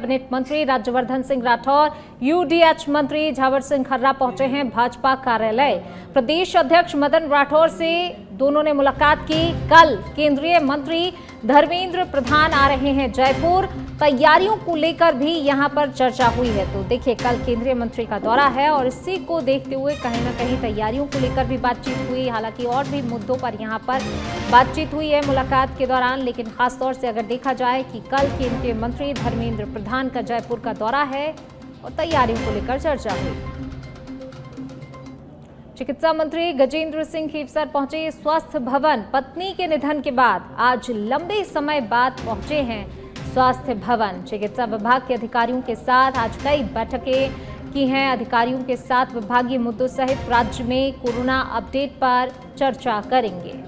Cabinet मंत्री Rajyavardhan Singh Rathore, UDH मंत्री झावर सिंह खर्रा पहुंचे हैं भाजपा कार्यालय। प्रदेश अध्यक्ष मदन राठौर से दोनों ने मुलाकात की। कल केंद्रीय मंत्री धर्मेंद्र प्रधान आ रहे हैं जयपुर, तैयारियों को लेकर भी यहां पर चर्चा हुई है। तो देखिए, कल केंद्रीय मंत्री का दौरा है और इसी को देखते हुए कहीं ना कहीं तैयारियों को लेकर भी बातचीत हुई। हालांकि और भी मुद्दों पर यहां पर बातचीत हुई है मुलाकात के दौरान, लेकिन खासतौर से अगर देखा जाए कि कल केंद्रीय मंत्री धर्मेंद्र प्रधान का जयपुर का दौरा है और तैयारियों को लेकर चर्चा हुई। चिकित्सा मंत्री गजेंद्र सिंह खीवसर पहुंचे स्वास्थ्य भवन। पत्नी के निधन के बाद आज लंबे समय बाद पहुंचे हैं स्वास्थ्य भवन। चिकित्सा विभाग के अधिकारियों के साथ आज कई बैठकें की हैं। अधिकारियों के साथ विभागीय मुद्दों सहित राज्य में कोरोना अपडेट पर चर्चा करेंगे।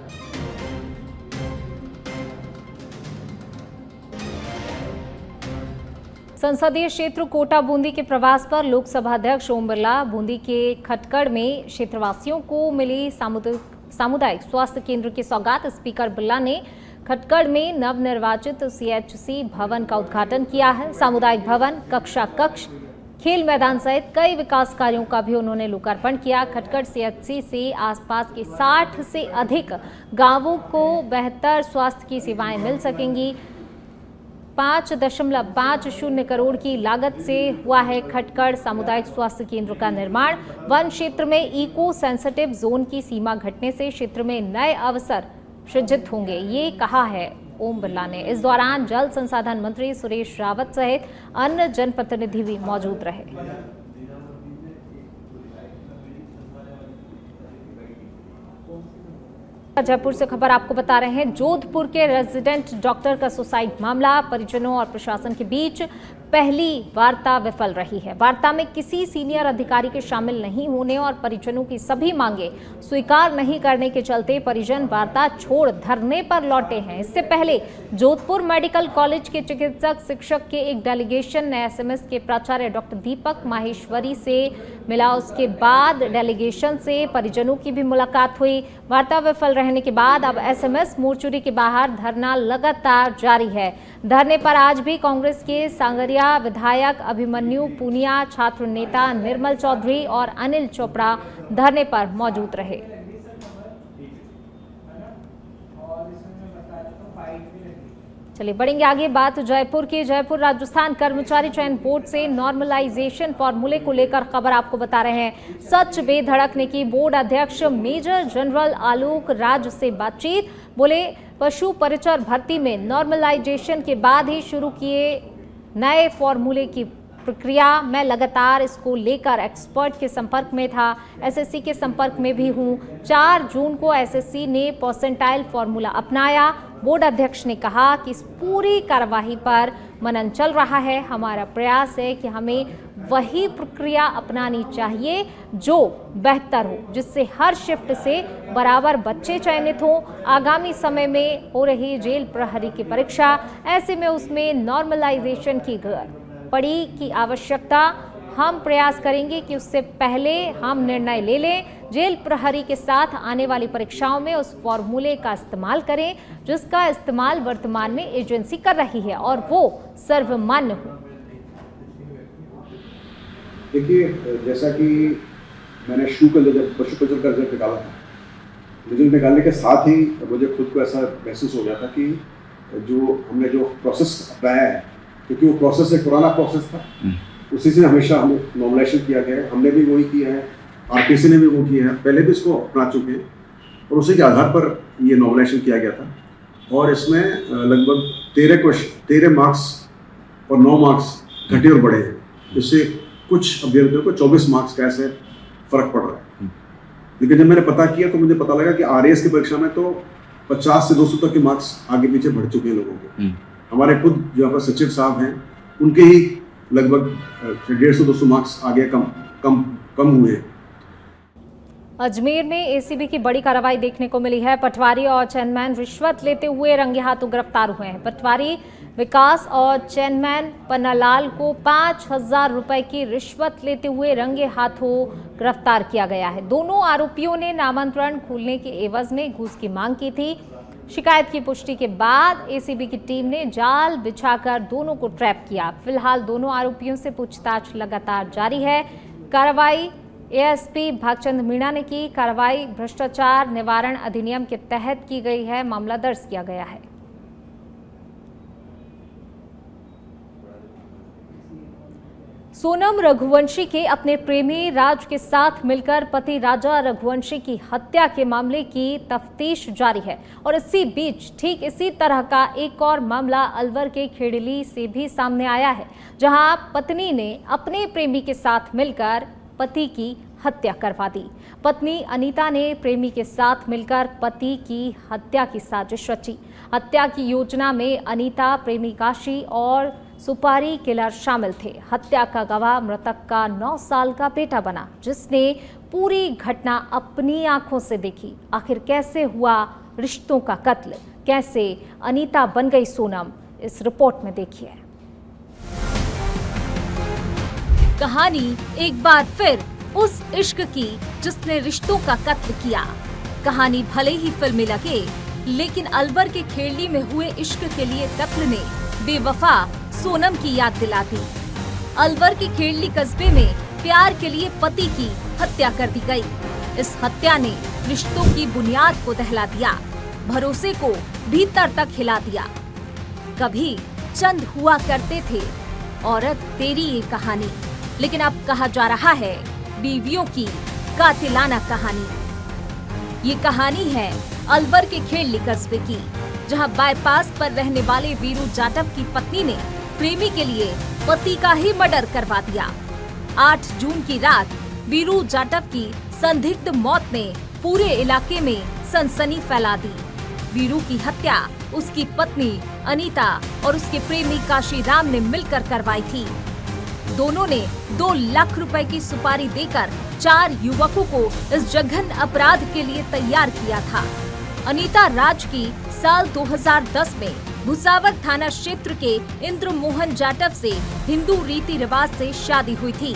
संसदीय क्षेत्र कोटा बूंदी के प्रवास पर लोकसभा अध्यक्ष ओम बिरला बूंदी के खटकड़ में क्षेत्रवासियों को मिली सामुदायिक स्वास्थ्य केंद्र की सौगात। स्पीकर बिरला ने खटकड़ में नवनिर्वाचित सीएचसी भवन का उद्घाटन किया है। सामुदायिक भवन, कक्षा कक्ष, खेल मैदान सहित कई विकास कार्यों का भी उन्होंने लोकार्पण किया। खटकड़ सीएचसी से आसपास के 60 से अधिक गांवों को बेहतर स्वास्थ्य की सेवाएं मिल सकेंगी। 5.50 करोड़ की लागत से हुआ है खटकड़ सामुदायिक स्वास्थ्य केंद्र का निर्माण। वन क्षेत्र में इको सेंसिटिव जोन की सीमा घटने से क्षेत्र में नए अवसर सृजित होंगे, ये कहा है ओम बिरला ने। इस दौरान जल संसाधन मंत्री सुरेश रावत सहित अन्य जनप्रतिनिधि भी मौजूद रहे। जयपुर से खबर आपको बता रहे हैं। जोधपुर के रेजिडेंट डॉक्टर का सुसाइड मामला, परिजनों और प्रशासन के बीच पहली वार्ता विफल रही है। वार्ता में किसी सीनियर अधिकारी के शामिल नहीं होने और परिजनों की सभी मांगे स्वीकार नहीं करने के चलते परिजन वार्ता छोड़ धरने पर लौटे हैं। इससे पहले जोधपुर मेडिकल कॉलेज के चिकित्सक शिक्षक के एक डेलीगेशन ने एसएमएस के प्राचार्य डॉक्टर दीपक माहेश्वरी से मिला। उसके बाद डेलीगेशन से परिजनों की भी मुलाकात हुई। वार्ता विफल रहने के बाद अब एसएमएस मोर्चरी के बाहर धरना लगातार जारी है। धरने पर आज भी कांग्रेस के सांगरिया विधायक अभिमन्यु पूनिया, छात्र नेता निर्मल चौधरी और अनिल चोपड़ा धरने पर मौजूद रहे। चलिए बढ़ेंगे आगे। बात जयपुर की। जयपुर राजस्थान कर्मचारी चयन बोर्ड से नॉर्मलाइजेशन फॉर्मूले को लेकर खबर आपको बता रहे हैं। सच बेधड़क ने की बोर्ड अध्यक्ष मेजर जनरल आलोक राज से बातचीत। बोले पशु परिचर भर्ती में नॉर्मलाइजेशन के बाद ही शुरू किए नए फॉर्मूले की प्रक्रिया। मैं लगातार इसको लेकर एक्सपर्ट के संपर्क में था, एसएससी के संपर्क में भी हूं। 4 जून को एसएससी ने परसेंटाइल फॉर्मूला अपनाया। बोर्ड अध्यक्ष ने कहा कि इस पूरी कार्यवाही पर मनन चल रहा है। हमारा प्रयास है कि हमें वही प्रक्रिया अपनानी चाहिए जो बेहतर हो, जिससे हर शिफ्ट से बराबर बच्चे चयनित हों। आगामी समय में हो रही जेल प्रहरी की परीक्षा, ऐसे में उसमें नॉर्मलाइजेशन की पड़ी की आवश्यकता। हम प्रयास करेंगे कि उससे पहले हम निर्णय ले लें। जेल प्रहरी के साथ आने वाली परीक्षाओं में उस फॉर्मूले का इस्तेमाल करें जिसका इस्तेमाल वर्तमान में एजेंसी कर रही है और वो सर्वमान्य हो। देखिए, जैसा कि मैंने पशु परिचर का रिजल्ट निकाला था, रिजल्ट निकालने के साथ ही मुझे खुद को ऐसा महसूस हो गया था कि हमने जो प्रोसेस अपनाया है, क्योंकि वो प्रोसेस एक पुराना प्रोसेस था, उसी से हमेशा हमें नॉर्मलाइजेशन किया गया है। हमने भी वही किया है, आरटीसी ने भी वो किया है, पहले भी इसको अपना चुके हैं और उसी के आधार पर ये नॉर्मलाइजेशन किया गया था। और इसमें लगभग 13 मार्क्स और 9 मार्क्स घटे और बढ़े हैं। इससे कुछ अभ्यर्थियों को 24 मार्क्स का ऐसे फर्क पड़ रहा है। लेकिन जब मैंने पता किया तो मुझे पता लगा कि आरएएस की परीक्षा में तो 50 से 200 तक के मार्क्स आगे पीछे बढ़ चुके हैं लोगों के। हमारे खुद जो यहाँ पर सचिव साहब हैं, उनके ही लगभग 150-200 मार्क्स आगे कम हुए हैं। अजमेर में एसीबी की बड़ी कार्रवाई देखने को मिली है। पटवारी और चेनमैन रिश्वत लेते हुए रंगे हाथों गिरफ्तार हुए हैं। पटवारी विकास और चेनमैन पन्नालाल को 5,000 रुपए की रिश्वत लेते हुए रंगे हाथों गिरफ्तार किया गया है। दोनों आरोपियों ने नामांतरण खोलने के एवज में घूस की मांग की थी। शिकायत की पुष्टि के बाद एसीबी की टीम ने जाल बिछाकर दोनों को ट्रैप किया। फिलहाल दोनों आरोपियों से पूछताछ लगातार जारी है। कार्रवाई एएसपी भागचंद मीणा ने की। कार्रवाई भ्रष्टाचार निवारण अधिनियम के तहत की गई है। मामला दर्ज किया गया है। सोनम रघुवंशी के अपने प्रेमी राज के साथ मिलकर पति राजा रघुवंशी की हत्या के मामले की तफ्तीश जारी है और इसी बीच ठीक इसी तरह का एक और मामला अलवर के खेड़ली से भी सामने आया है, जहां पत्नी ने अपने प्रेमी के साथ मिलकर पति की हत्या करवा दी। पत्नी अनीता ने प्रेमी के साथ मिलकर पति की हत्या की साजिश रची। हत्या की योजना में अनीता, प्रेमी काशी और सुपारी किलर शामिल थे। हत्या का गवाह मृतक का 9 साल का बेटा बना, जिसने पूरी घटना अपनी आंखों से देखी। आखिर कैसे हुआ रिश्तों का कत्ल, कैसे अनीता बन गई सोनम, इस रिपोर्ट में देखिए। कहानी एक बार फिर उस इश्क की जिसने रिश्तों का कत्ल किया। कहानी भले ही फिल्मी लगे, लेकिन अलवर के खेड़ली में हुए इश्क के लिए कत्ल ने बेवफा सोनम की याद दिला दी। अलवर के खेड़ली कस्बे में प्यार के लिए पति की हत्या कर दी गई। इस हत्या ने रिश्तों की बुनियाद को दहला दिया, भरोसे को भीतर तक हिला दिया। कभी चंद हुआ करते थे औरत तेरी ये कहानी, लेकिन अब कहा जा रहा है बीवियों की कातिलाना कहानी। ये कहानी है अलवर के खेड़ली कस्बे की, जहां बाईपास पर रहने वाले वीरू जाटव की पत्नी ने प्रेमी के लिए पति का ही मर्डर करवा दिया। 8 जून की रात वीरू जाटव की संदिग्ध मौत ने पूरे इलाके में सनसनी फैला दी। वीरू की हत्या उसकी पत्नी अनीता और उसके प्रेमी काशीराम ने मिलकर करवाई थी। दोनों ने 2 लाख रुपए की सुपारी देकर 4 युवकों को इस जघन्य अपराध के लिए तैयार किया था। अनीता राज की साल 2010 में भुसावल थाना क्षेत्र के इंद्र मोहन जाटव से हिंदू रीति रिवाज से शादी हुई थी।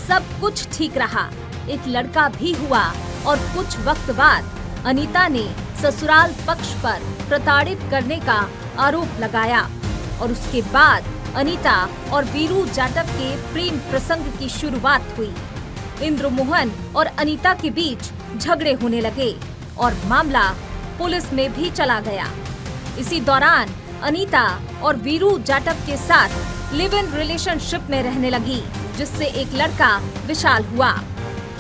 सब कुछ ठीक रहा, एक लड़का भी हुआ और कुछ वक्त बाद अनीता ने ससुराल पक्ष पर प्रताड़ित करने का आरोप लगाया और उसके बाद अनीता और वीरू जाटव के प्रेम प्रसंग की शुरुआत हुई। इंद्र मोहन और अनीता के बीच झगड़े होने लगे और मामला पुलिस में भी चला गया। इसी दौरान अनीता और वीरू जाटव के साथ लिव इन रिलेशनशिप में रहने लगी, जिससे एक लड़का विशाल हुआ।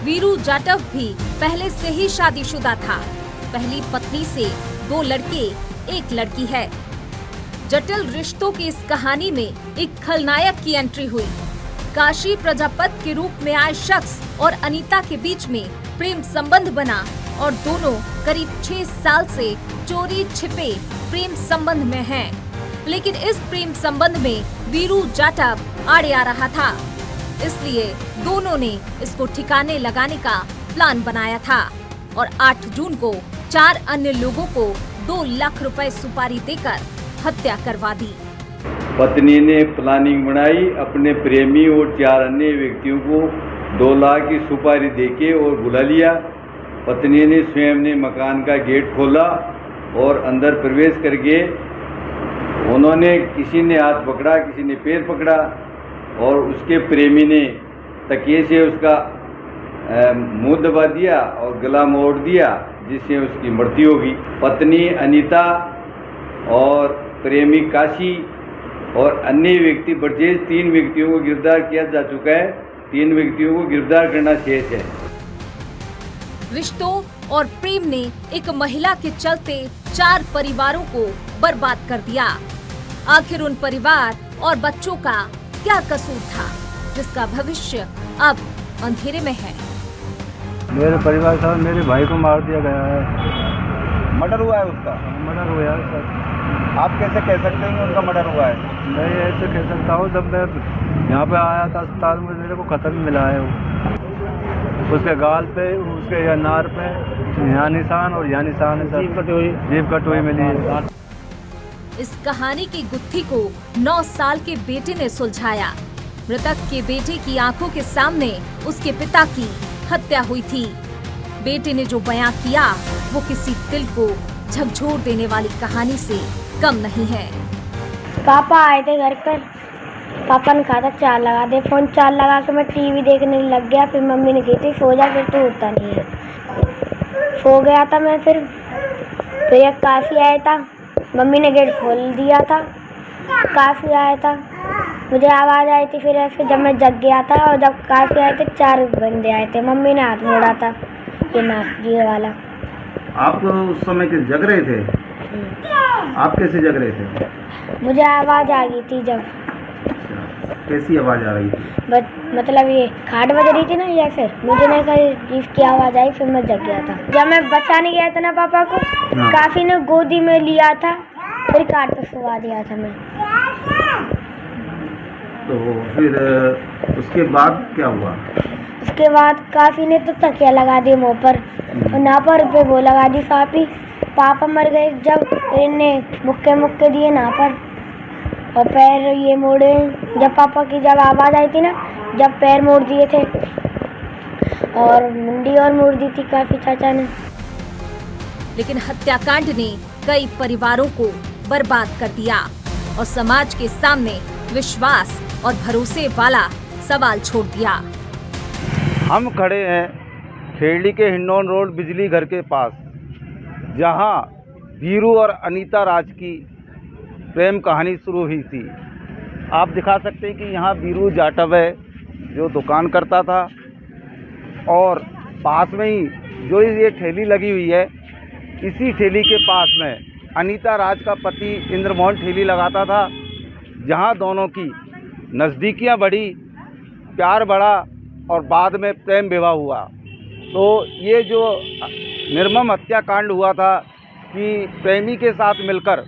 वीरू जाटव भी पहले से ही शादीशुदा था। पहली पत्नी से 2 लड़के, 1 लड़की है। जटिल रिश्तों की इस कहानी में एक खलनायक की एंट्री हुई। काशी प्रजापत के रूप में आए शख्स और अनीता के बीच में प्रेम संबंध बना और दोनों करीब 6 साल से चोरी छिपे प्रेम संबंध में हैं। लेकिन इस प्रेम संबंध में वीरू जाटव आड़े आ रहा था, इसलिए दोनों ने इसको ठिकाने लगाने का प्लान बनाया था और 8 जून को 4 अन्य लोगों को 2 लाख रुपए सुपारी देकर हत्या करवा दी। पत्नी ने प्लानिंग बनाई, अपने प्रेमी और 4 अन्य व्यक्तियों को 2 लाख की सुपारी देके और बुला लिया। पत्नी ने स्वयं ने मकान का गेट खोला और अंदर प्रवेश करके उन्होंने किसी ने हाथ पकड़ा, किसी ने पैर पकड़ा और उसके प्रेमी ने तकिए से उसका मुंह दबा दिया और गला मोड़ दिया, जिससे उसकी मृत्यु होगी। पत्नी अनीता और प्रेमी काशी और अन्य व्यक्ति बर्जेज 3 व्यक्तियों को गिरफ्तार किया जा चुका है। 3 व्यक्तियों को गिरफ्तार करना शेष है। रिश्तों और प्रेम ने एक महिला के चलते 4 परिवारों को बर्बाद कर दिया। आखिर उन परिवार और बच्चों का क्या कसूर था, जिसका भविष्य अब अंधेरे में है। मेरे परिवार साहब, मेरे भाई को मार दिया गया है। मर्डर हुआ है उसका? मर्डर हुआ है सर। आप कैसे कह सकते हैं कि उनका मर्डर हुआ है? मैं ऐसे कह सकता हूँ, जब मैं यहाँ पे आया था अस्पताल में, मेरे को खत्म मिला है वो। उसके गाल पे, उसके नार पे यहाँ निशान और यहाँ निशान है सर। जीभ कटी हुई मिली है। इस कहानी की गुत्थी को 9 साल के बेटे ने सुलझाया। मृतक के बेटे की आंखों के सामने उसके पिता की हत्या हुई थी। बेटे ने जो बयां किया वो किसी दिल को झकझोर देने वाली कहानी से कम नहीं है। पापा आए थे घर पर, पापा ने कहा था चार्ज लगा दे, फोन चार्ज लगा के मैं टीवी देखने लग गया। फिर मम्मी ने कही थी सो जा, फिर तो उठता नहीं है। सो गया था मैं। फिर एक काफ़ी आया था, मम्मी ने गेट खोल दिया था, काफ़ी आया था, मुझे आवाज़ आई थी। फिर ऐसे जब मैं जग गया था और जब काफ़ी आए थे 4 बंदे आए थे, मम्मी ने हाथ मोड़ा था ये नाक ये वाला। आप उस समय के जग रहे थे? आप कैसे जग रहे थे? मुझे आवाज़ आ गई थी जब। कैसी आवाज़ आ रही थी? मतलब ये खाट बज रही थी ना, या फिर मुझे नहीं कहीं की आवाज़ आई, फिर मैं जग गया था। जब मैं बचाने गया था ना पापा को, काफ़ी ने गोदी में लिया था, फिर खाट पर सुला दिया था मैं। तो फिर उसके बाद क्या हुआ? उसके बाद काफ़ी ने तो तकिया लगा दी मुँह पर और ना पर पे वो लगा दी सापी। पापा मर गए जब, इन्हें मुक्के दिए ना पर, और पैर ये मोड़े। जब पापा की जब आवाज़ आई थी ना, जब पैर मोड़ दिए थे और मुंडी और मोड़ दी थी काफ़ी चाचा ने। लेकिन हत्याकांड ने कई परिवारों को बर्बाद कर दिया और समाज के सामने विश्वास और भरोसे वाला सवाल छोड़ दिया। हम खड़े हैं खेड़ी के हिंडौन रोड बिजली घर के पास, जहां वीरू और अनीता राज की प्रेम कहानी शुरू हुई थी। आप दिखा सकते हैं कि यहाँ वीरू जाटव है जो दुकान करता था, और पास में ही जो ये ठेली लगी हुई है, इसी ठेली के पास में अनीता राज का पति इंद्रमोहन ठेली लगाता था, जहाँ दोनों की नज़दीकियाँ बढ़ी, प्यार बढ़ा और बाद में प्रेम विवाह हुआ। तो ये जो निर्मम हत्याकांड हुआ था कि प्रेमी के साथ मिलकर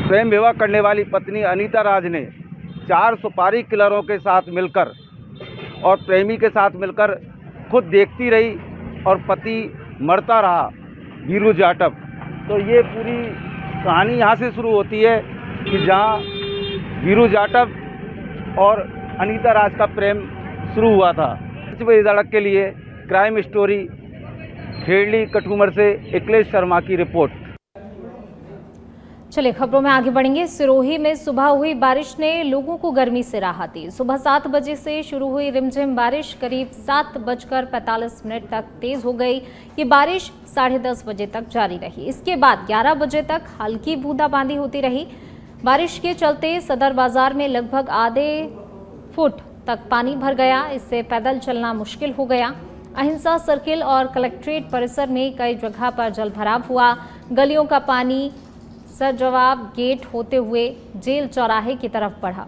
प्रेम विवाह करने वाली पत्नी अनीता राज ने 4 सुपारी किलरों के साथ मिलकर और प्रेमी के साथ मिलकर खुद देखती रही और पति मरता रहा, वीरू जाटव। तो ये पूरी कहानी यहाँ से शुरू होती है कि जहाँ वीरू जाटव और अनीता राज का प्रेम शुरू हुआ था। 5 बजे धड़क के लिए क्राइम स्टोरी खेड़ी कठूमर से अखिलेश शर्मा की रिपोर्ट। चलिए खबरों में आगे बढ़ेंगे। सिरोही में सुबह हुई बारिश ने लोगों को गर्मी से राहत दी। सुबह 7 बजे से शुरू हुई रिमझिम बारिश करीब 7:45 तक तेज हो गई। ये बारिश 10:30 बजे तक जारी रही। इसके बाद 11 बजे तक हल्की बूंदाबांदी होती रही। बारिश के चलते सदर बाजार में लगभग आधे फुट तक पानी भर गया। इससे पैदल चलना मुश्किल हो गया। अहिंसा सर्किल और कलेक्ट्रेट परिसर में कई जगह पर जलभराव हुआ। गलियों का पानी सजवाब गेट होते हुए जेल चौराहे की तरफ बढ़ा।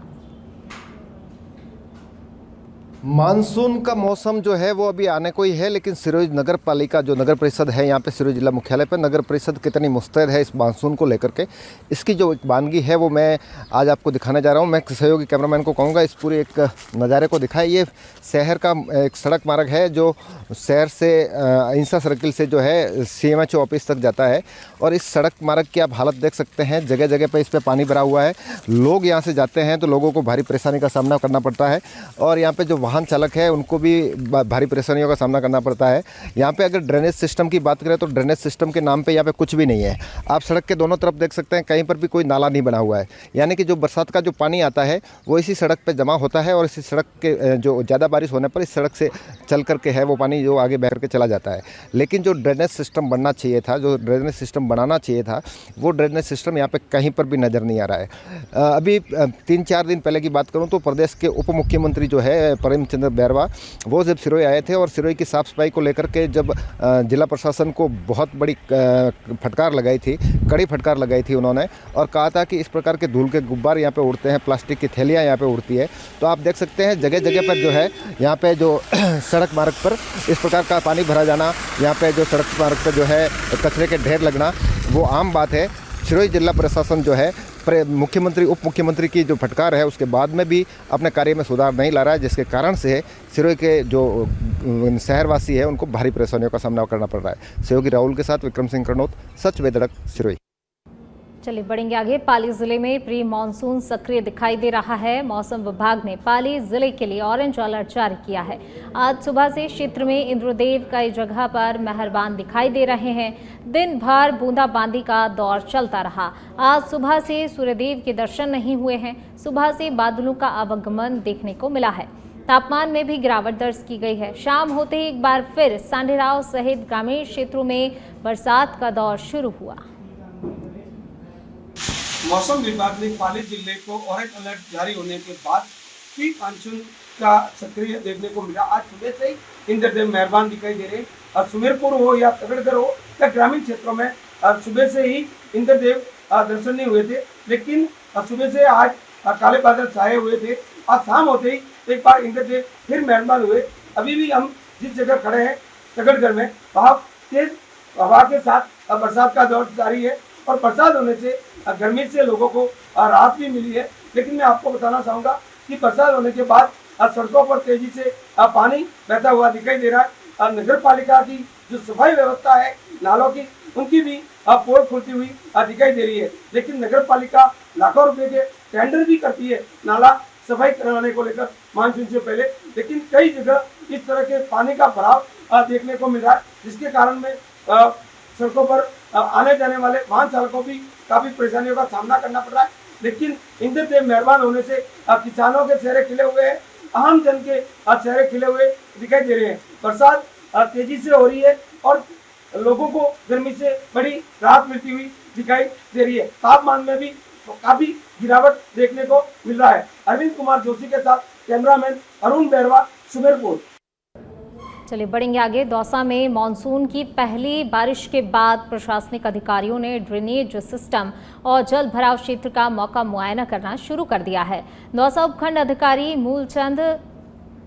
मानसून का मौसम जो है वो अभी आने को ही है, लेकिन सिरोही नगर पालिका जो नगर परिषद है यहाँ पे सिरोही जिला मुख्यालय पर नगर परिषद कितनी मुस्तैद है इस मानसून को लेकर के, इसकी जो एक वानगी है वो मैं आज आपको दिखाने जा रहा हूँ। मैं सहयोगी कैमरामैन को कहूँगा इस पूरे एक नज़ारे को दिखाए। ये शहर का एक सड़क मार्ग है जो शहर से अहिंसा सर्किल से जो है CMHO ऑफिस तक जाता है, और इस सड़क मार्ग की आप हालत देख सकते हैं। जगह जगह पर इस पर पानी भरा हुआ है। लोग यहाँ से जाते हैं तो लोगों को भारी परेशानी का सामना करना पड़ता है, और यहाँ पे जो वाहन चालक है उनको भी भारी परेशानियों का सामना करना पड़ता है। यहाँ पे अगर ड्रेनेज सिस्टम की बात करें तो ड्रेनेज सिस्टम के नाम पे यहाँ पे कुछ भी नहीं है। आप सड़क के दोनों तरफ देख सकते हैं, कहीं पर भी कोई नाला नहीं बना हुआ है। यानी कि जो बरसात का जो पानी आता है वो इसी सड़क पे जमा होता है, और इसी सड़क के जो ज़्यादा बारिश होने पर इस सड़क से चल करके है वो पानी जो आगे बह करके चला जाता है। लेकिन जो ड्रेनेज सिस्टम बनना चाहिए था, जो ड्रेनेज सिस्टम बनाना चाहिए था, वो ड्रेनेज सिस्टम यहाँ पे कहीं पर भी नज़र नहीं आ रहा है। अभी 3-4 दिन पहले की बात करूँ तो प्रदेश के उप मुख्यमंत्री जो है प्रेमचंद बैरवा, वो जब सिरोही आए थे और सिरोही की साफ़ सफाई को लेकर के जब जिला प्रशासन को बहुत बड़ी फटकार लगाई थी, कड़ी फटकार लगाई थी उन्होंने, और कहा था कि इस प्रकार के धूल के गुब्बार यहाँ पे उड़ते हैं, प्लास्टिक की थैलियाँ यहाँ पे उड़ती है। तो आप देख सकते हैं जगह जगह पर जो है यहाँ पे जो सड़क मार्ग पर इस प्रकार का पानी भरा जाना, यहाँ पे जो सड़क मार्ग पर जो है कचरे के ढेर लगना वो आम बात है। सिरोही जिला प्रशासन जो है मुख्यमंत्री उप मुख्यमंत्री की जो फटकार है उसके बाद में भी अपने कार्य में सुधार नहीं ला रहा है, जिसके कारण से सिरोही के जो शहरवासी है उनको भारी परेशानियों का सामना करना पड़ रहा है। सहयोगी राहुल के साथ विक्रम सिंह कर्नौत, सच वे धड़क, सिरोही। चलिए बढ़ेंगे आगे। पाली जिले में प्री मानसून सक्रिय दिखाई दे रहा है। मौसम विभाग ने पाली जिले के लिए ऑरेंज अलर्ट जारी किया है। आज सुबह से क्षेत्र में इंद्रदेव कई जगह पर मेहरबान दिखाई दे रहे हैं। दिन भर बूंदाबांदी का दौर चलता रहा। आज सुबह से सूर्यदेव के दर्शन नहीं हुए हैं। सुबह से बादलों का आवागमन देखने को मिला है। तापमान में भी गिरावट दर्ज की गई है। शाम होते ही एक बार फिर सांडेराव सहित ग्रामीण क्षेत्रों में बरसात का दौर शुरू हुआ। मौसम विभाग ने पाली जिले को ऑरेंज अलर्ट जारी होने के बाद प्री मानसून का सक्रिय देखने को मिला। आज सुबह से ही इंद्रदेव मेहरबान दिखाई दे रहे हैं और सुमेरपुर हो या तगड़गढ़ हो या ग्रामीण क्षेत्रों में सुबह से ही इंद्रदेव दर्शन नहीं हुए थे, लेकिन सुबह से आज काले बादल छाए हुए थे। आज शाम होते ही एक बार इंद्रदेव फिर मेहरबान हुए। अभी भी हम जिस जगह खड़े हैं तगड़गढ़ में, वहाँ तेज हवा के साथ बरसात का दौर जारी है और बरसात होने से गर्मी से लोगों को राहत भी मिली है। लेकिन मैं आपको बताना चाहूँगा कि बरसात होने के बाद सड़कों पर तेजी से पानी बहता हुआ दिखाई दे रहा है। नगर पालिका की जो सफाई व्यवस्था है नालों की, उनकी भी पोल खुलती हुई दिखाई दे रही है। लेकिन नगर पालिका लाखों रुपए के टेंडर भी करती है नाला सफाई करवाने को लेकर मानसून से पहले, लेकिन कई जगह इस तरह के पानी का भराव देखने को मिल रहा है, जिसके कारण में सड़कों पर आने जाने वाले वाहन चालकों भी काफी परेशानियों का सामना करना पड़ रहा है। लेकिन इंद्रदेव मेहरबान होने से किसानों के चेहरे खिले हुए हैं, आम जन के चेहरे खिले हुए दिखाई दे रहे हैं। बरसात तेजी से हो रही है और लोगों को गर्मी से बड़ी राहत मिलती हुई दिखाई दे रही है। तापमान में भी काफी गिरावट देखने को मिल रहा है। अरविंद कुमार जोशी के साथ कैमरामैन अरुण बैरवा, सुमेरपुर। चलिए बढ़ेंगे आगे। दौसा में मानसून की पहली बारिश के बाद प्रशासनिक अधिकारियों ने ड्रेनेज सिस्टम और जल भराव क्षेत्र का मौका मुआयना करना शुरू कर दिया है। दौसा उपखंड अधिकारी मूलचंद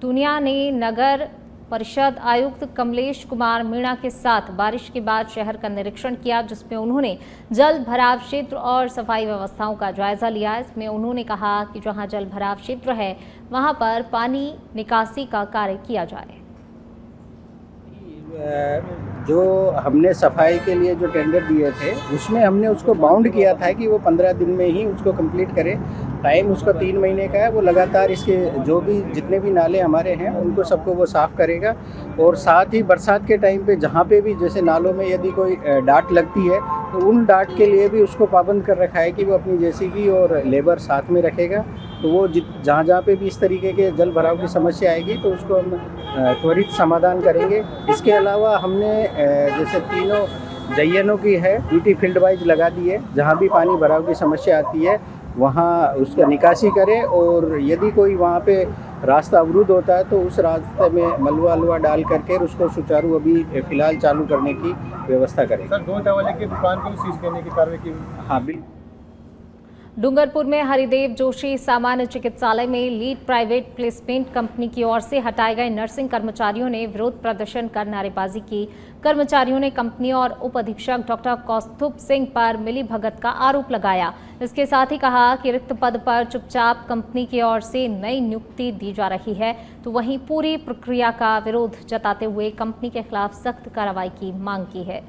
दुनिया ने नगर परिषद आयुक्त कमलेश कुमार मीणा के साथ बारिश के बाद शहर का निरीक्षण किया, जिसमें उन्होंने जल भराव क्षेत्र और सफाई व्यवस्थाओं का जायजा लिया। इसमें उन्होंने कहा कि जहां जल भराव क्षेत्र है वहां पर पानी निकासी का कार्य किया जाए। जो हमने सफाई के लिए जो टेंडर दिए थे उसमें हमने उसको बाउंड किया था कि वो 15 दिन में ही उसको कंप्लीट करे। टाइम उसका 3 महीने का है। वो लगातार इसके जो भी जितने भी नाले हमारे हैं उनको सबको वो साफ़ करेगा। और साथ ही बरसात के टाइम पे जहाँ पे भी जैसे नालों में यदि कोई डाट लगती है तो उन डाट के लिए भी उसको पाबंद कर रखा है कि वो अपनी जेसीबी और लेबर साथ में रखेगा। तो वो जहाँ जहाँ पे भी इस तरीके के जल भराव की समस्या आएगी तो उसको हम त्वरित समाधान करेंगे। इसके अलावा हमने जैसे तीनों जयनों की है ड्यूटी फील्ड वाइज लगा दी है। जहाँ भी पानी भराव की समस्या आती है वहाँ उसका निकासी करें और यदि कोई वहाँ पे रास्ता अवरुद्ध होता है तो उस रास्ते में मलबा अलवा डाल करके उसको सुचारू अभी फ़िलहाल चालू करने की व्यवस्था करें। सर, 2 वाले की दुकान को भी सीज करने की कार्रवाई की? हाँ बिल्कुल। डूंगरपुर में हरिदेव जोशी सामान्य चिकित्सालय में लीड प्राइवेट प्लेसमेंट कंपनी की ओर से हटाए गए नर्सिंग कर्मचारियों ने विरोध प्रदर्शन कर नारेबाजी की। कर्मचारियों ने कंपनी और उप अधीक्षक डॉक्टर कौस्तुभ सिंह पर मिलीभगत का आरोप लगाया। इसके साथ ही कहा कि रिक्त पद पर चुपचाप कंपनी की ओर से नई नियुक्ति दी जा रही है, तो वहीं पूरी प्रक्रिया का विरोध जताते हुए कंपनी के खिलाफ सख्त कार्रवाई की मांग की है।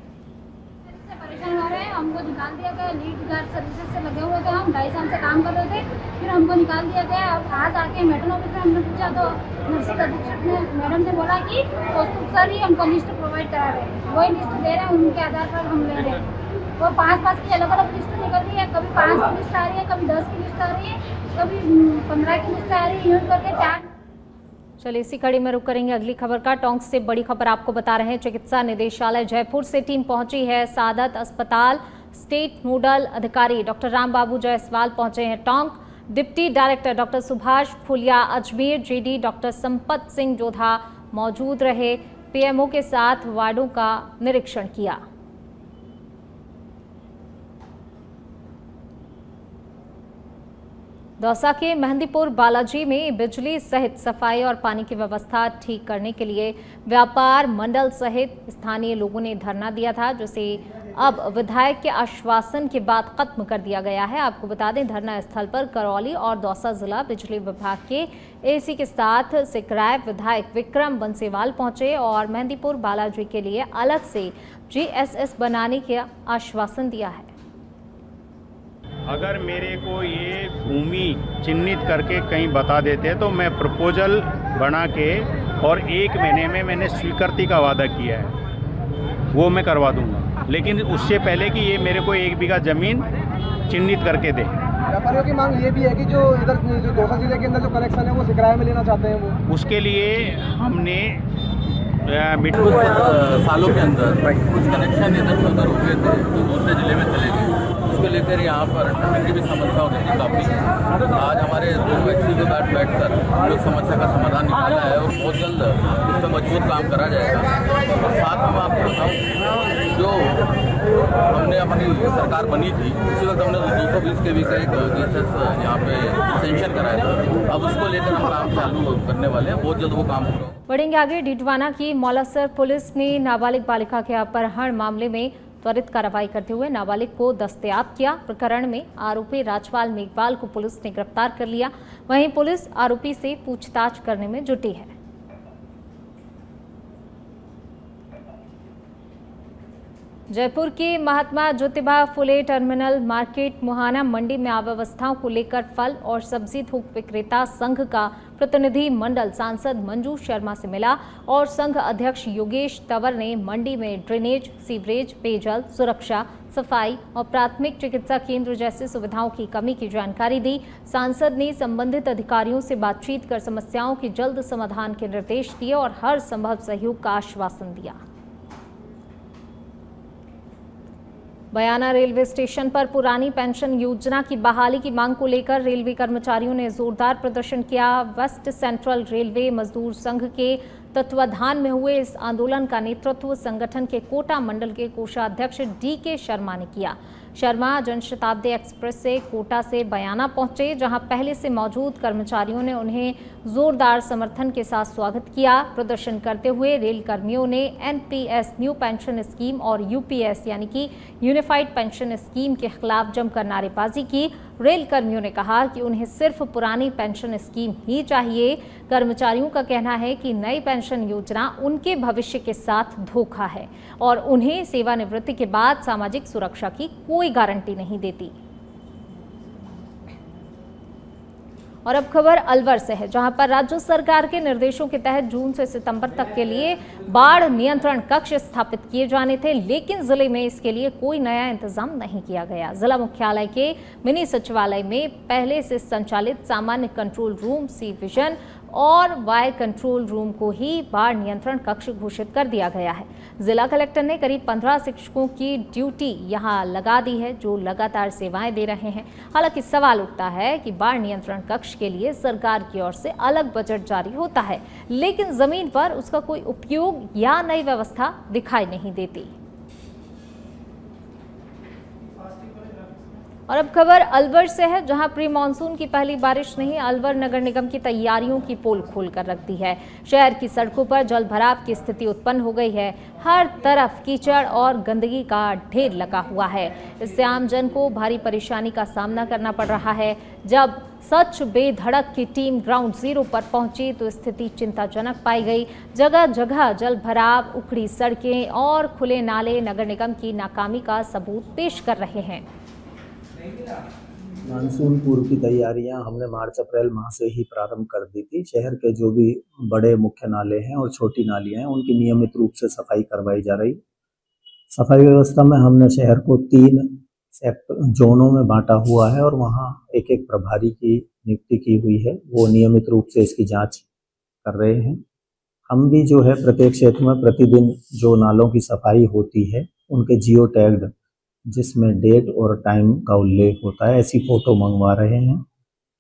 परेशान हो रहे हैं, हमको निकाल दिया गया। लीड गार्ड सर्विसेज से लगे हुए थे, हम 2.5 साल से काम कर रहे थे, फिर हमको निकाल दिया गया। अब आज आके मेडिकल ऑफिस में हमने पूछा तो नर्सिंग अधीक्षक ने मैडम ने बोला कि कौस्तुभ सर ही हमको लिस्ट प्रोवाइड करा रहे हैं, वही लिस्ट दे रहे हैं, उनके आधार पर हम ले रहे हैं। वो 5 की अलग अलग लिस्ट निकल रही है, कभी 5 की लिस्ट आ रही है, कभी 10 की लिस्ट आ रही है, कभी 15 की लिस्ट आ रही है, यूज करके 4। चलिए इसी कड़ी में रुक करेंगे अगली खबर का। टोंक से बड़ी खबर आपको बता रहे हैं। चिकित्सा निदेशालय जयपुर से टीम पहुंची है। सादत अस्पताल स्टेट नोडल अधिकारी डॉक्टर रामबाबू जायसवाल पहुंचे हैं Tonk. Deputy director doctor Subhash फुलिया अजमेर, जीडी डॉक्टर संपत सिंह जोधा मौजूद रहे। पीएमओ के साथ वार्डों का निरीक्षण किया। दौसा के मेहंदीपुर बालाजी में बिजली सहित सफाई और पानी की व्यवस्था ठीक करने के लिए व्यापार मंडल सहित स्थानीय लोगों ने धरना दिया था, जिसे अब विधायक के आश्वासन के बाद खत्म कर दिया गया है। आपको बता दें, धरना स्थल पर करौली और दौसा जिला बिजली विभाग के एसी के साथ सिकराय विधायक विक्रम बंसीवाल पहुंचे और मेहंदीपुर बालाजी के लिए अलग से जीएसएस बनाने का आश्वासन दिया है। अगर मेरे को ये भूमि चिन्हित करके कहीं बता देते तो मैं प्रपोजल बना के और 1 महीने में मैंने स्वीकृति का वादा किया है, वो मैं करवा दूंगा, लेकिन उससे पहले कि ये मेरे को 1 बीघा ज़मीन चिन्हित करके दे। व्यापारियों की मांग ये भी है कि जो इधर जो दौसा जिले के अंदर जो कनेक्शन है वो किराए में लेना चाहते हैं वो, उसके लिए हमने सालों के अंदर कुछ कनेक्शन इधर से उधर हो गए थे जो दूसरे जिले में चले गए, उसको लेकर यहाँ पर ट्रैफिक की भी समस्या होती थी काफ़ी। आज हमारे दो व्यक्ति के साथ बैठकर उस समस्या का समाधान निकाला है और बहुत जल्द इस पर मजबूत काम करा जाएगा। और साथ में आपको बताऊँ, जो हमने अपनी सरकार बनी थी उसी वक्त हमने 220 kV का एक गैसेस यहाँ पे सेंशन कराया था, अब उसको लेकर हम काम चालू करने वाले हैं, बहुत जल्द वो काम होगा। बढ़ेंगे आगे। डिडवाना की मौलासर पुलिस ने नाबालिग बालिका के अपहरण मामले में त्वरित कार्रवाई करते हुए नाबालिग को दस्तयाब किया। प्रकरण में आरोपी राजपाल मेघवाल को पुलिस ने गिरफ्तार कर लिया। वहीं पुलिस आरोपी से पूछताछ करने में जुटी है। जयपुर के महात्मा ज्योतिबा फुले टर्मिनल मार्केट मुहाना मंडी में अव्यवस्थाओं को लेकर फल और सब्जी थोक विक्रेता संघ का प्रतिनिधि मंडल सांसद मंजू शर्मा से मिला और संघ अध्यक्ष योगेश तंवर ने मंडी में ड्रेनेज, सीवरेज, पेयजल, सुरक्षा, सफाई और प्राथमिक चिकित्सा केंद्र जैसी सुविधाओं की कमी की जानकारी दी। सांसद ने संबंधित अधिकारियों से बातचीत कर समस्याओं के जल्द समाधान के निर्देश दिए और हर संभव सहयोग का आश्वासन दिया। बयाना रेलवे स्टेशन पर पुरानी पेंशन योजना की बहाली की मांग को लेकर रेलवे कर्मचारियों ने जोरदार प्रदर्शन किया। वेस्ट सेंट्रल रेलवे मजदूर संघ के तत्वाधान में हुए इस आंदोलन का नेतृत्व संगठन के कोटा मंडल के कोषाध्यक्ष DK शर्मा ने किया। शर्मा जनशताब्दी एक्सप्रेस से कोटा से बयाना पहुंचे, जहां पहले से मौजूद कर्मचारियों ने उन्हें जोरदार समर्थन के साथ स्वागत किया। प्रदर्शन करते हुए रेल कर्मियों ने NPS न्यू पेंशन स्कीम और UPS यानी कि यूनिफाइड पेंशन स्कीम के खिलाफ जमकर नारेबाजी की। रेल कर्मियों ने कहा कि उन्हें सिर्फ पुरानी पेंशन स्कीम ही चाहिए। कर्मचारियों का कहना है कि नई पेंशन योजना उनके भविष्य के साथ धोखा है और उन्हें सेवानिवृत्ति के बाद सामाजिक सुरक्षा की कोई गारंटी नहीं देती। और अब खबर अलवर से है, जहां पर राज्य सरकार के निर्देशों के तहत जून से सितंबर तक के लिए बाढ़ नियंत्रण कक्ष स्थापित किए जाने थे, लेकिन जिले में इसके लिए कोई नया इंतजाम नहीं किया गया। जिला मुख्यालय के मिनी सचिवालय में पहले से संचालित सामान्य कंट्रोल रूम, सी विजन और वाई कंट्रोल रूम को ही बाढ़ नियंत्रण कक्ष घोषित कर दिया गया है। जिला कलेक्टर ने करीब 15 शिक्षकों की ड्यूटी यहां लगा दी है, जो लगातार सेवाएं दे रहे हैं। हालांकि सवाल उठता है कि बाढ़ नियंत्रण कक्ष के लिए सरकार की ओर से अलग बजट जारी होता है, लेकिन जमीन पर उसका कोई उपयोग या नई व्यवस्था दिखाई नहीं देती। और अब खबर अलवर से है, जहां प्री मानसून की पहली बारिश ने ही अलवर नगर निगम की तैयारियों की पोल खोल कर रख दी है। शहर की सड़कों पर जल भराव की स्थिति उत्पन्न हो गई है। हर तरफ कीचड़ और गंदगी का ढेर लगा हुआ है। इससे आमजन को भारी परेशानी का सामना करना पड़ रहा है। जब सच बेधड़क की टीम ग्राउंड जीरो पर पहुंची तो स्थिति चिंताजनक पाई गई। जगह जगह जल भराव, उखड़ी सड़कें और खुले नाले नगर निगम की नाकामी का सबूत पेश कर रहे हैं। मानसून पूर्व की तैयारियां हमने मार्च-अप्रैल माह से ही प्रारंभ कर दी थी। शहर के जो भी बड़े मुख्य नाले हैं और छोटी नालियां हैं, उनकी नियमित रूप से सफाई करवाई जा रही। सफाई व्यवस्था में हमने शहर को 3 जोनों में बांटा हुआ है और वहां एक प्रभारी की नियुक्ति की हुई है। वो नियमित रूप से इसकी जांच कर रहे हैं। हम भी जो है प्रत्येक क्षेत्र में प्रतिदिन जो नालों की सफाई होती है, उनके जियो टैग्ड, जिसमें डेट और टाइम का उल्लेख होता है, ऐसी फोटो मंगवा रहे हैं।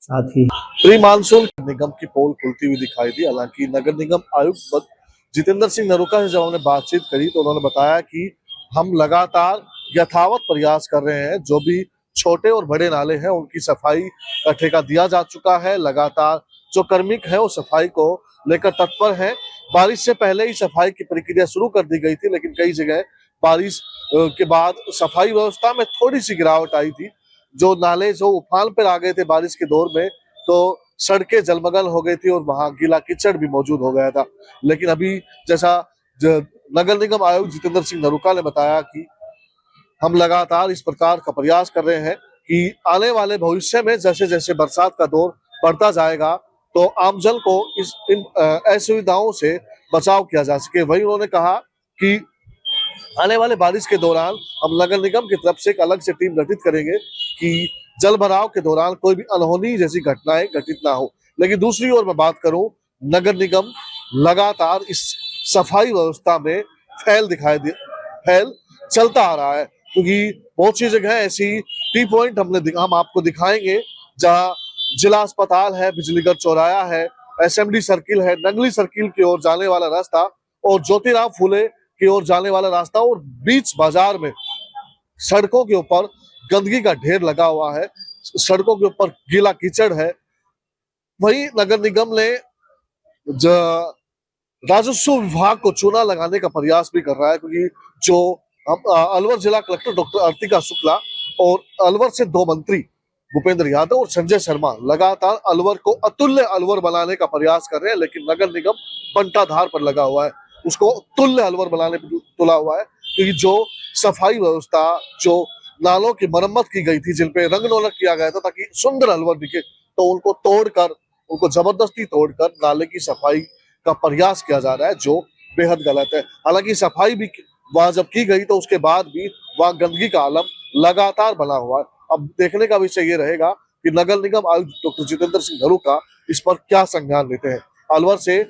साथ ही प्री मानसून निगम की पोल खुलती हुई दिखाई दी। हालांकि नगर निगम आयुक्त जितेंद्र सिंह नरूका से जब हमने बातचीत करी तो उन्होंने बताया कि हम लगातार यथावत प्रयास कर रहे हैं। जो भी छोटे और बड़े नाले हैं उनकी सफाई का ठेका दिया जा चुका है। लगातार जो कार्मिक है वो सफाई को लेकर तत्पर है। बारिश से पहले ही सफाई की प्रक्रिया शुरू कर दी गई थी, लेकिन कई जगह बारिश के बाद सफाई व्यवस्था में थोड़ी सी गिरावट आई थी। जो नाले जो उफान पर आ गए थे बारिश के दौर में, तो सड़कें जलमगल हो गई थी और वहां गीला कीचड़ भी मौजूद हो गया था। लेकिन अभी जैसा नगर निगम आयुक्त जितेंद्र सिंह नरूका ने बताया कि हम लगातार इस प्रकार का प्रयास कर रहे हैं कि आने वाले भविष्य में जैसे जैसे बरसात का दौर बढ़ता जाएगा तो आमजन को इन असुविधाओं से बचाव किया जा सके। वहीं उन्होंने कहा कि आने वाले बारिश के दौरान हम नगर निगम की तरफ से एक अलग से टीम गठित करेंगे कि जल भराव के दौरान कोई भी अनहोनी जैसी घटनाएं घटित ना हो। लेकिन दूसरी ओर मैं बात करूं, नगर निगम लगातार इस सफाई व्यवस्था में फैल चलता आ रहा है, क्योंकि बहुत सी जगह ऐसी टी पॉइंट हम आपको दिखाएंगे जहां जिला अस्पताल है, बिजलीगढ़ चौराया है, एसएमडी सर्किल है, नंगली सर्किल की ओर जाने वाला रास्ता और ज्योतिराव फूले की ओर जाने वाला रास्ता और बीच बाजार में सड़कों के ऊपर गंदगी का ढेर लगा हुआ है, सड़कों के ऊपर गीला कीचड़ है। वही नगर निगम ने राजस्व विभाग को चूना लगाने का प्रयास भी कर रहा है, क्योंकि जो अलवर जिला कलेक्टर डॉक्टर अर्तिका शुक्ला और अलवर से 2 मंत्री भूपेंद्र यादव और संजय शर्मा लगातार अलवर को अतुल्य अलवर बनाने का प्रयास कर रहे हैं, लेकिन नगर निगम पंटाधार पर लगा हुआ है, उसको तुल्य अलवर बनाने पर तुला हुआ है। क्योंकि जो सफाई व्यवस्था, जो नालों की मरम्मत की गई थी, जिन पे रंग रोलक किया गया था ताकि सुंदर अलवर दिखे, तो उनको जबरदस्ती तोड़कर नाले की सफाई का प्रयास किया जा रहा है, जो बेहद गलत है। हालांकि सफाई भी वहां जब की गई तो उसके बाद भी वहां गंदगी का आलम लगातार बना हुआ है। अब देखने का विषय ये रहेगा कि नगर निगम आयुक्त डॉक्टर जितेंद्र सिंह धरू का इस पर क्या संज्ञान लेते हैं। अलवर से